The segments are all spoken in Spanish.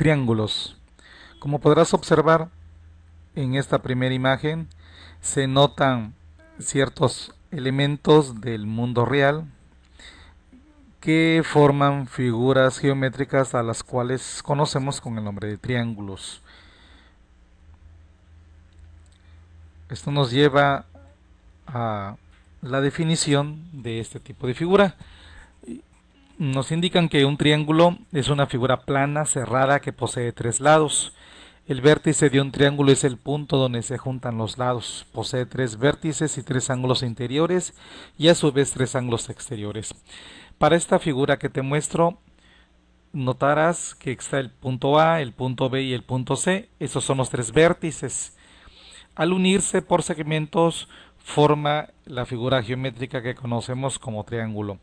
Triángulos. Como podrás observar en esta primera imagen, se notan ciertos elementos del mundo real que forman figuras geométricas a las cuales conocemos con el nombre de triángulos. Esto nos lleva a la definición de este tipo de figura. Nos indican que un triángulo es una figura plana, cerrada, que posee tres lados. El vértice de un triángulo es el punto donde se juntan los lados. Posee tres vértices y tres ángulos interiores y a su vez tres ángulos exteriores. Para esta figura que te muestro, notarás que está el punto A, el punto B y el punto C. Esos son los tres vértices. Al unirse por segmentos, forma la figura geométrica que conocemos como triángulo.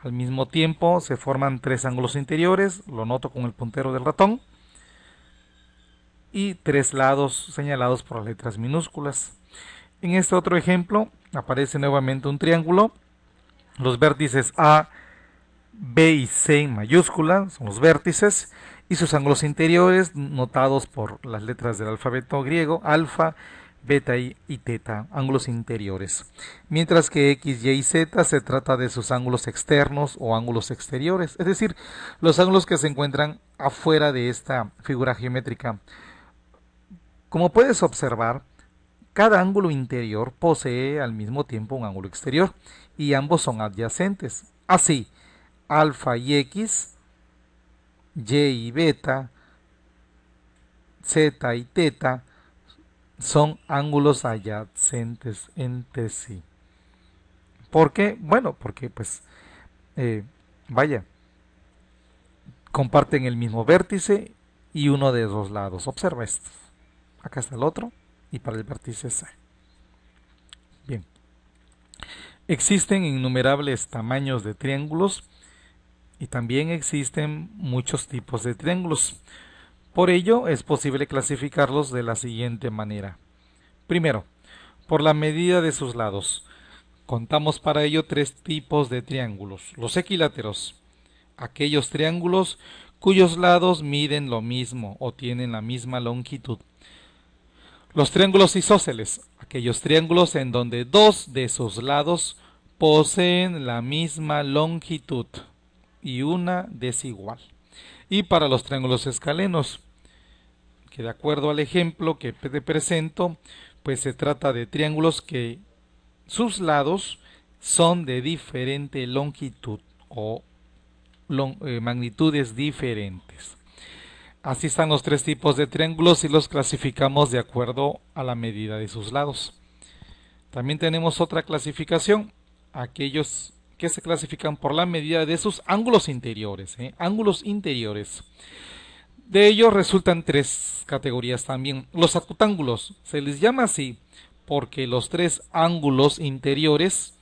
Al mismo tiempo se forman tres ángulos interiores, lo noto con el puntero del ratón, y tres lados señalados por las letras minúsculas. En este otro ejemplo aparece nuevamente un triángulo, los vértices A, B y C en mayúscula son los vértices, y sus ángulos interiores notados por las letras del alfabeto griego, alfa, beta y teta, ángulos interiores. Mientras que X, Y y Z se trata de sus ángulos externos o ángulos exteriores, es decir, los ángulos que se encuentran afuera de esta figura geométrica. Como puedes observar, cada ángulo interior posee al mismo tiempo un ángulo exterior y ambos son adyacentes. Así, alfa y X, Y y beta, Z y teta son ángulos adyacentes entre sí. ¿Por qué? Bueno, porque pues, vaya, comparten el mismo vértice y uno de los lados. Observa esto. Acá está el otro y para el vértice C. Bien. Existen innumerables tamaños de triángulos y también existen muchos tipos de triángulos. Por ello, es posible clasificarlos de la siguiente manera. Primero, por la medida de sus lados. Contamos para ello tres tipos de triángulos. Los equiláteros, aquellos triángulos cuyos lados miden lo mismo o tienen la misma longitud. Los triángulos isósceles, aquellos triángulos en donde dos de sus lados poseen la misma longitud y una desigual. Y para los triángulos escalenos, que de acuerdo al ejemplo que te presento, pues se trata de triángulos que sus lados son de diferente longitud o magnitudes diferentes. Así están los tres tipos de triángulos y los clasificamos de acuerdo a la medida de sus lados. También tenemos otra clasificación, aquellos que se clasifican por la medida de sus ángulos interiores. Ángulos interiores. De ellos resultan tres categorías también. Los acutángulos se les llama así porque los tres ángulos interiores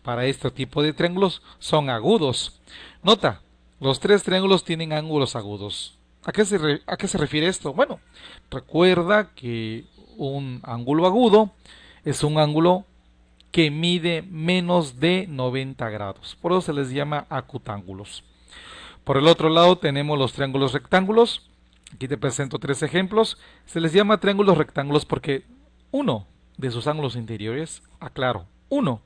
para este tipo de triángulos son agudos. Nota, los tres triángulos tienen ángulos agudos. ¿A qué se refiere esto? Bueno, recuerda que un ángulo agudo es un ángulo que mide menos de 90 grados. Por eso se les llama acutángulos. Por el otro lado tenemos los triángulos rectángulos. Aquí te presento tres ejemplos. Se les llama triángulos rectángulos porque uno de sus ángulos interiores, aclaro, uno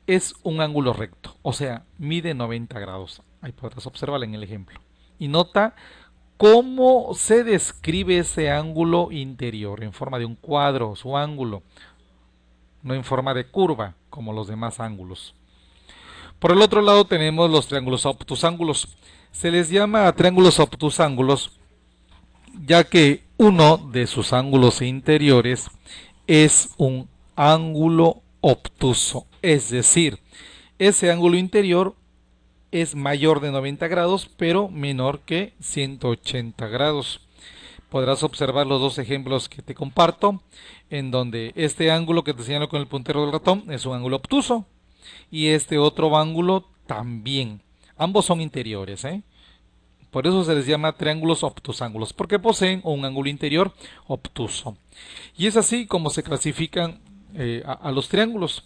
es un ángulo recto, o sea, mide 90 grados. Ahí podrás observarlo en el ejemplo. Y nota cómo se describe ese ángulo interior en forma de un cuadro, su ángulo, no en forma de curva como los demás ángulos. Por el otro lado tenemos los triángulos obtusángulos. Se les llama triángulos obtusángulos ya que uno de sus ángulos interiores es un ángulo obtuso, es decir, ese ángulo interior es mayor de 90 grados pero menor que 180 grados. Podrás observar los dos ejemplos que te comparto, en donde este ángulo que te señalo con el puntero del ratón es un ángulo obtuso y este otro ángulo también. Ambos son interiores, Por eso se les llama triángulos obtusángulos, porque poseen un ángulo interior obtuso. Y es así como se clasifican a los triángulos.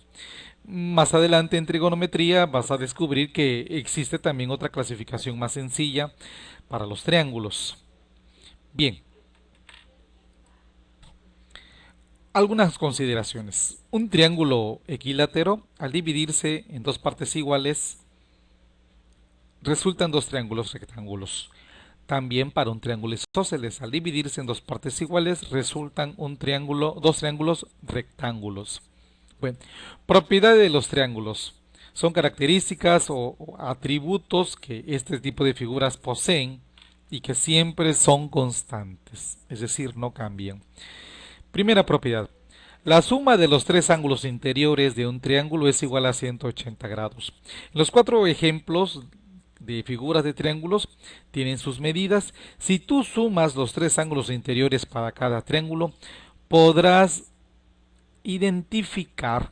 Más adelante en trigonometría vas a descubrir que existe también otra clasificación más sencilla para los triángulos. Bien, algunas consideraciones. Un triángulo equilátero, al dividirse en dos partes iguales, resultan dos triángulos rectángulos. También para un triángulo isósceles, al dividirse en dos partes iguales, resultan dos triángulos rectángulos. Bueno, propiedad de los triángulos. Son características o atributos que este tipo de figuras poseen y que siempre son constantes, es decir, no cambian. Primera propiedad. La suma de los tres ángulos interiores de un triángulo es igual a 180 grados. Los cuatro ejemplos de figuras de triángulos tienen sus medidas. Si tú sumas los tres ángulos interiores para cada triángulo, podrás identificar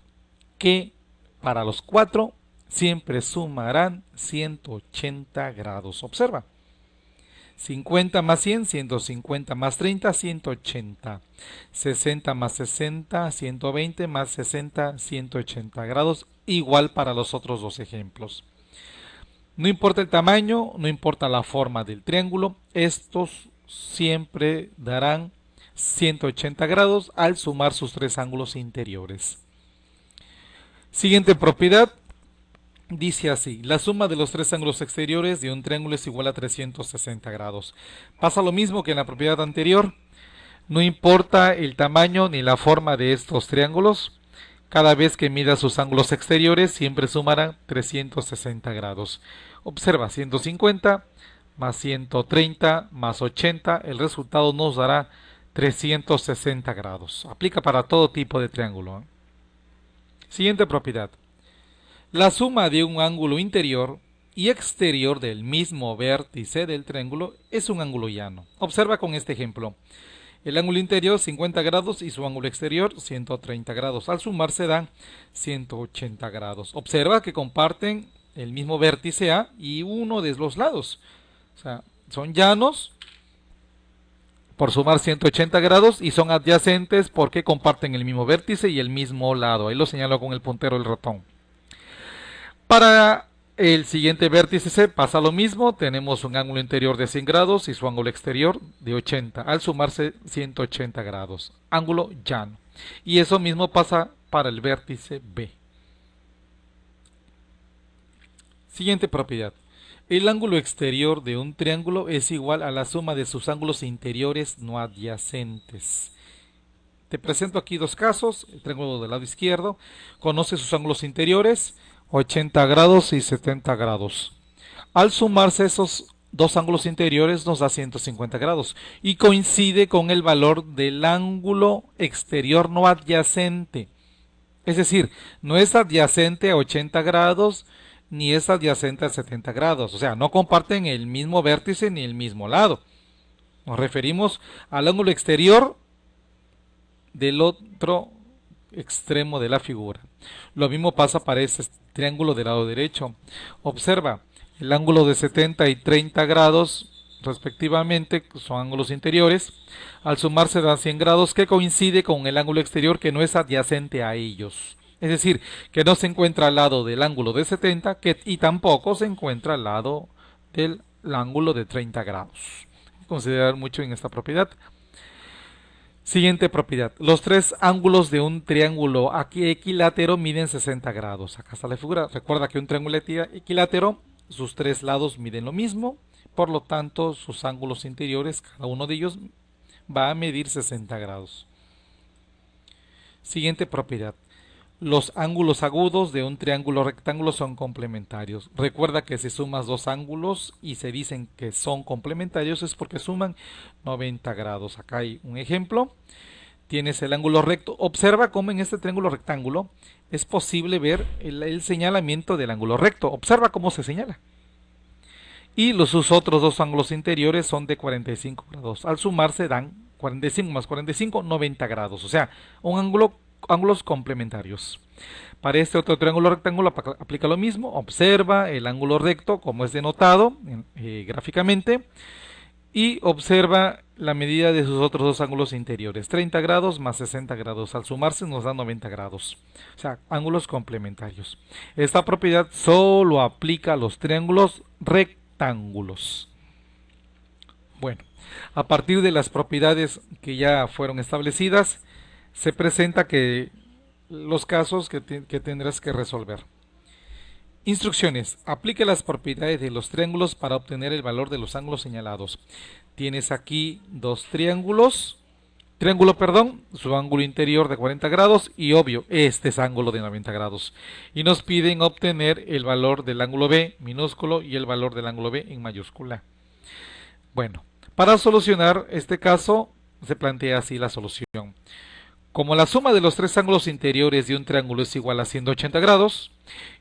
que para los cuatro siempre sumarán 180 grados. Observa. 50 más 100, 150 más 30, 180. 60 más 60, 120 más 60, 180 grados. Igual para los otros dos ejemplos. No importa el tamaño, no importa la forma del triángulo, estos siempre darán 180 grados al sumar sus tres ángulos interiores. Siguiente propiedad, dice así: la suma de los tres ángulos exteriores de un triángulo es igual a 360 grados. Pasa lo mismo que en la propiedad anterior, no importa el tamaño ni la forma de estos triángulos, cada vez que mida sus ángulos exteriores siempre sumarán 360 grados. Observa, 150 más 130 más 80, el resultado nos dará 360 grados. Aplica para todo tipo de triángulo. Siguiente propiedad. La suma de un ángulo interior y exterior del mismo vértice del triángulo es un ángulo llano. Observa con este ejemplo. El ángulo interior 50 grados y su ángulo exterior 130 grados. Al sumarse dan 180 grados. Observa que comparten el mismo vértice A y uno de los lados. O sea, son llanos por sumar 180 grados y son adyacentes porque comparten el mismo vértice y el mismo lado. Ahí lo señalo con el puntero del ratón. Para el siguiente vértice C pasa lo mismo, tenemos un ángulo interior de 100 grados y su ángulo exterior de 80, al sumarse 180 grados, ángulo llano. Y eso mismo pasa para el vértice B. Siguiente propiedad. El ángulo exterior de un triángulo es igual a la suma de sus ángulos interiores no adyacentes. Te presento aquí dos casos. El triángulo del lado izquierdo conoce sus ángulos interiores, 80 grados y 70 grados. Al sumarse esos dos ángulos interiores nos da 150 grados y coincide con el valor del ángulo exterior no adyacente. Es decir, no es adyacente a 80 grados ni es adyacente a 70 grados. O sea, no comparten el mismo vértice ni el mismo lado. Nos referimos al ángulo exterior del otro extremo de la figura. Lo mismo pasa para este triángulo del lado derecho. Observa, el ángulo de 70 y 30 grados respectivamente son ángulos interiores. Al sumarse dan 100 grados que coincide con el ángulo exterior que no es adyacente a ellos. Es decir, que no se encuentra al lado del ángulo de 70 y tampoco se encuentra al lado del ángulo de 30 grados. Considerar mucho en esta propiedad. Siguiente propiedad. Los tres ángulos de un triángulo equilátero miden 60 grados. Acá está la figura. Recuerda que un triángulo equilátero, sus tres lados miden lo mismo. Por lo tanto, sus ángulos interiores, cada uno de ellos va a medir 60 grados. Siguiente propiedad. Los ángulos agudos de un triángulo rectángulo son complementarios. Recuerda que si sumas dos ángulos y se dicen que son complementarios es porque suman 90 grados. Acá hay un ejemplo. Tienes el ángulo recto. Observa cómo en este triángulo rectángulo es posible ver el señalamiento del ángulo recto. Observa cómo se señala. Y sus otros dos ángulos interiores son de 45 grados. Al sumarse dan 45 más 45, 90 grados. O sea, ángulos complementarios. Para este otro triángulo rectángulo aplica lo mismo. Observa el ángulo recto como es denotado gráficamente y observa la medida de sus otros dos ángulos interiores, 30 grados más 60 grados, al sumarse nos da 90 grados, o sea, ángulos complementarios. Esta propiedad solo aplica a los triángulos rectángulos. Bueno, a partir de las propiedades que ya fueron establecidas, se presenta que los casos que tendrás que resolver. Instrucciones. Aplique las propiedades de los triángulos para obtener el valor de los ángulos señalados. Tienes aquí dos triángulos, su ángulo interior de 40 grados y obvio, este es ángulo de 90 grados. Y nos piden obtener el valor del ángulo B minúsculo y el valor del ángulo B en mayúscula. Bueno, para solucionar este caso se plantea así la solución. Como la suma de los tres ángulos interiores de un triángulo es igual a 180 grados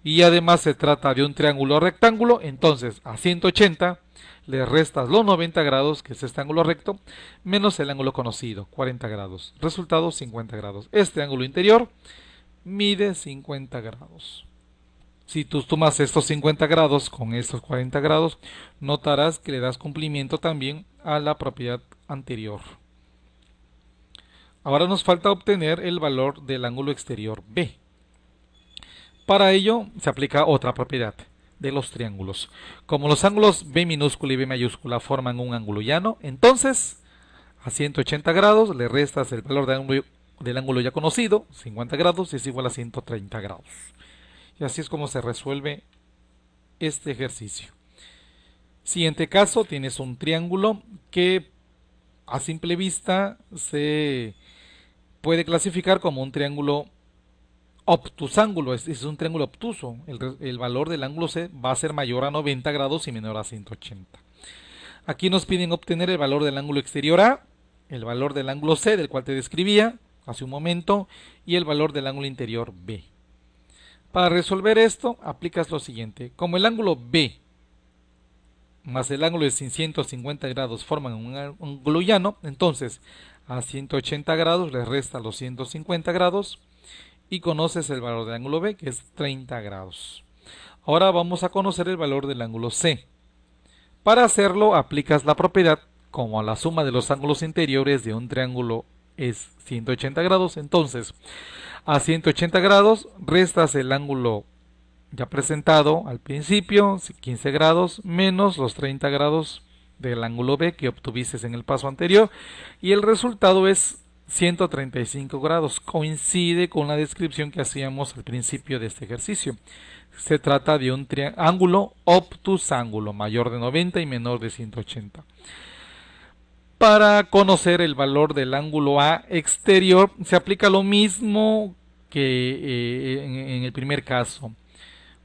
y además se trata de un triángulo rectángulo, entonces a 180 le restas los 90 grados, que es este ángulo recto, menos el ángulo conocido, 40 grados. Resultado, 50 grados. Este ángulo interior mide 50 grados. Si tú sumas estos 50 grados con estos 40 grados, notarás que le das cumplimiento también a la propiedad anterior. Ahora nos falta obtener el valor del ángulo exterior B. Para ello se aplica otra propiedad de los triángulos. Como los ángulos B minúscula y B mayúscula forman un ángulo llano, entonces a 180 grados le restas el valor del ángulo ya conocido, 50 grados, y es igual a 130 grados. Y así es como se resuelve este ejercicio. Siguiente caso, tienes un triángulo que a simple vista se puede clasificar como un triángulo obtusángulo, es un triángulo obtuso. El valor del ángulo C va a ser mayor a 90 grados y menor a 180. Aquí nos piden obtener el valor del ángulo exterior A, el valor del ángulo C, del cual te describía hace un momento, y el valor del ángulo interior B. Para resolver esto, aplicas lo siguiente. Como el ángulo B más el ángulo de 150 grados forman un ángulo llano, entonces a 180 grados le resta los 150 grados y conoces el valor del ángulo B, que es 30 grados. Ahora vamos a conocer el valor del ángulo C. Para hacerlo, aplicas la propiedad, como la suma de los ángulos interiores de un triángulo es 180 grados, entonces a 180 grados restas el ángulo ya presentado al principio, 15 grados, menos los 30 grados del ángulo B que obtuviste en el paso anterior, y el resultado es 135 grados. Coincide con la descripción que hacíamos al principio de este ejercicio. Se trata de un ángulo obtusángulo, mayor de 90 y menor de 180. Para conocer el valor del ángulo A exterior, se aplica lo mismo que en el primer caso.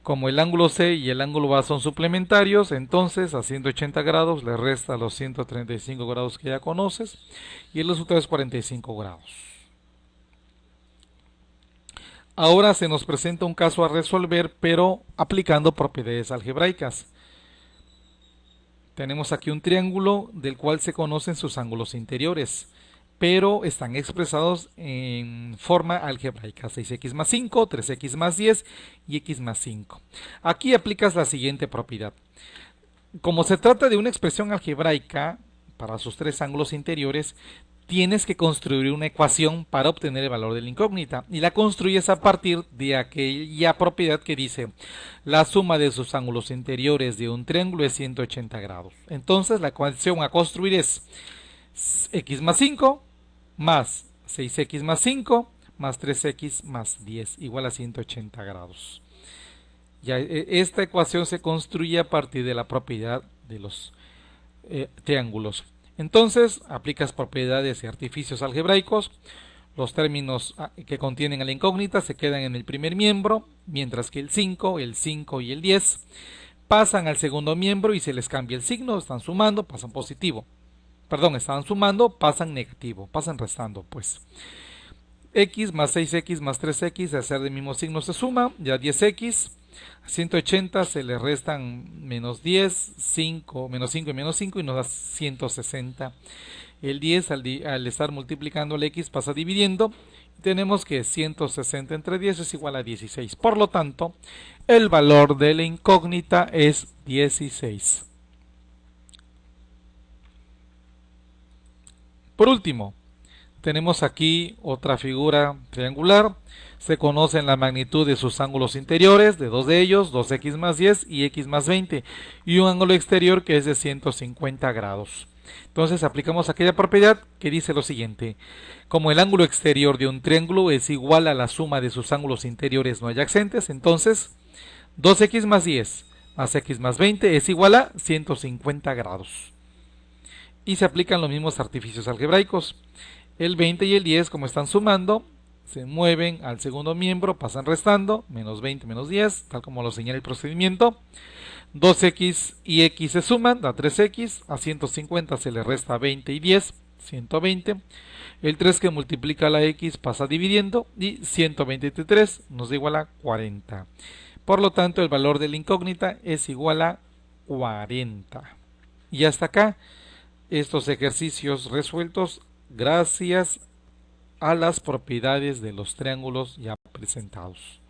Como el ángulo C y el ángulo A son suplementarios, entonces a 180 grados le resta los 135 grados que ya conoces y el resultado es 45 grados. Ahora se nos presenta un caso a resolver, pero aplicando propiedades algebraicas. Tenemos aquí un triángulo del cual se conocen sus ángulos interiores, pero están expresados en forma algebraica, 6x más 5, 3x más 10 y x más 5. Aquí aplicas la siguiente propiedad. Como se trata de una expresión algebraica para sus tres ángulos interiores, tienes que construir una ecuación para obtener el valor de la incógnita, y la construyes a partir de aquella propiedad que dice la suma de sus ángulos interiores de un triángulo es 180 grados. Entonces la ecuación a construir es x más 5 más 6x más 5 más 3x más 10 igual a 180 grados. Ya esta ecuación se construye a partir de la propiedad de los triángulos. Entonces aplicas propiedades y artificios algebraicos. Los términos que contienen a la incógnita se quedan en el primer miembro, mientras que el 5 y el 10 pasan al segundo miembro y se les cambia el signo, están sumando, pasan positivo. Perdón, estaban sumando, pasan negativo, pasan restando, pues. X más 6x más 3x, de ser del mismo signo se suma, ya 10x. A 180 se le restan menos 10, 5, menos 5 y menos 5 y nos da 160. El 10 al estar multiplicando el x pasa dividiendo. Tenemos que 160 entre 10 es igual a 16. Por lo tanto, el valor de la incógnita es 16. Por último, tenemos aquí otra figura triangular. Se conocen la magnitud de sus ángulos interiores, de dos de ellos, 2x más 10 y x más 20, y un ángulo exterior que es de 150 grados. Entonces aplicamos aquella propiedad que dice lo siguiente: como el ángulo exterior de un triángulo es igual a la suma de sus ángulos interiores no adyacentes, entonces 2x más 10 más x más 20 es igual a 150 grados. Y se aplican los mismos artificios algebraicos. El 20 y el 10, como están sumando, se mueven al segundo miembro, pasan restando, menos 20 menos 10, tal como lo señala el procedimiento. 2x y x se suman, da 3x, a 150 se le resta 20 y 10, 120. El 3 que multiplica la x pasa dividiendo y 123 nos da igual a 40. Por lo tanto, el valor de la incógnita es igual a 40. Y hasta acá estos ejercicios resueltos gracias a las propiedades de los triángulos ya presentados.